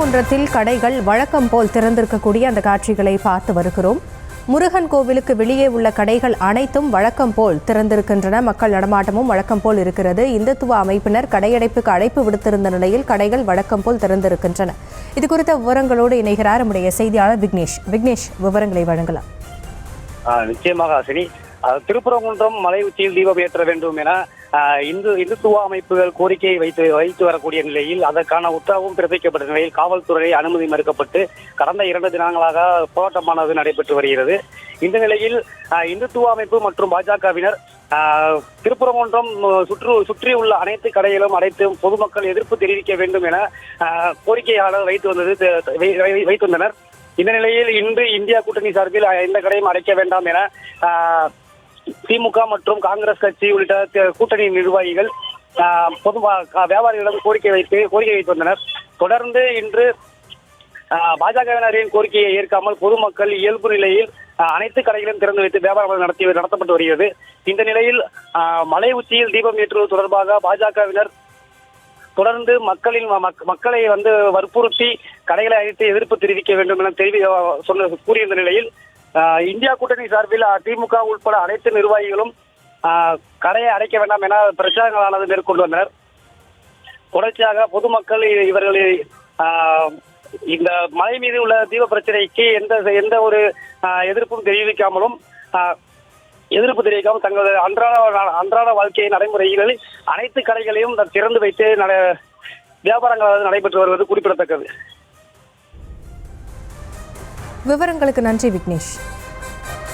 திருப்பரங்குன்றத்தில் கடைகள் வழக்கம் போல் திறந்திருக்கக்கூடிய அந்த காட்சிகளை பார்த்து வருகிறோம். முருகன் கோவிலுக்கு வெளியே உள்ள கடைகள் அனைத்தும் வழக்கம் போல் திறந்திருக்கின்றன. மக்கள் நடமாட்டமும் வழக்கம் போல் இருக்கிறது. இந்துத்துவ அமைப்பினர் கடையடைப்புக்கு அழைப்பு விடுத்திருந்த நிலையில் கடைகள் வழக்கம் போல் திறந்திருக்கின்றன. இது குறித்த விவரங்களோடு இணைகிறார் நம்முடைய செய்தியாளர் விக்னேஷ். விவரங்களை வழங்கலாம். நிச்சயமாக ஆசினி, திருப்பரங்குன்றம் மலை உச்சியில் தீபம் ஏற்ற வேண்டும் என இந்துத்துவ அமைப்புகள் கோரிக்கையை வைத்து வரக்கூடிய நிலையில் அதற்கான உத்தரவும் பிறப்பிக்கப்பட்ட நிலையில் காவல்துறை அனுமதி மறுக்கப்பட்டு கடந்த 2 தினங்களாக போராட்டமானது நடைபெற்று வருகிறது. இந்த நிலையில் இந்துத்துவ அமைப்பு மற்றும் பாஜகவினர் திருப்பரங்குன்றம் சுற்றியுள்ள அனைத்து கடைகளும் அனைத்து பொதுமக்கள் எதிர்ப்பு தெரிவிக்க வேண்டும் என கோரிக்கையாளர் வைத்து வந்தனர். இந்த நிலையில் இன்று இந்தியா கூட்டணி சார்பில் எந்த கடையும் அடைக்க வேண்டாம் என திமுக மற்றும் காங்கிரஸ் கட்சி உள்ளிட்ட கூட்டணி நிர்வாகிகள் பொது வியாபாரிகளிடம் கோரிக்கை வைத்து வந்தனர். தொடர்ந்து இன்று பாஜகவினரின் கோரிக்கையை ஏற்காமல் பொதுமக்கள் இயல்பு நிலையில் அனைத்து கடைகளும் திறந்து வைத்து வியாபாரம் நடத்தப்பட்டு வருகிறது. இந்த நிலையில் மலை உச்சியில் தீபம் ஏற்றுவது தொடர்பாக பாஜகவினர் தொடர்ந்து மக்களை வற்புறுத்தி கடைகளை அழைத்து எதிர்ப்பு தெரிவிக்க வேண்டும் என கூறியிருந்த நிலையில் இந்தியா கூட்டணி சார்பில் திமுக உட்பட அனைத்து நிர்வாகிகளும் கடையை அடைக்க வேண்டாம் என பிரச்சாரங்களானது மேற்கொண்டு வந்தனர். தொடர்ச்சியாக பொதுமக்கள் இவர்களை இந்த மலை மீது உள்ள தீப பிரச்சனைக்கு எந்த ஒரு எதிர்ப்பு தெரிவிக்காமல் தங்களது அன்றாட வாழ்க்கை நடைமுறைகளில் அனைத்து கடைகளையும் திறந்து வைத்து வியாபாரங்கள் நடைபெற்று வருவது குறிப்பிடத்தக்கது. விவரங்களுக்கு நன்றி விக்னேஷ்.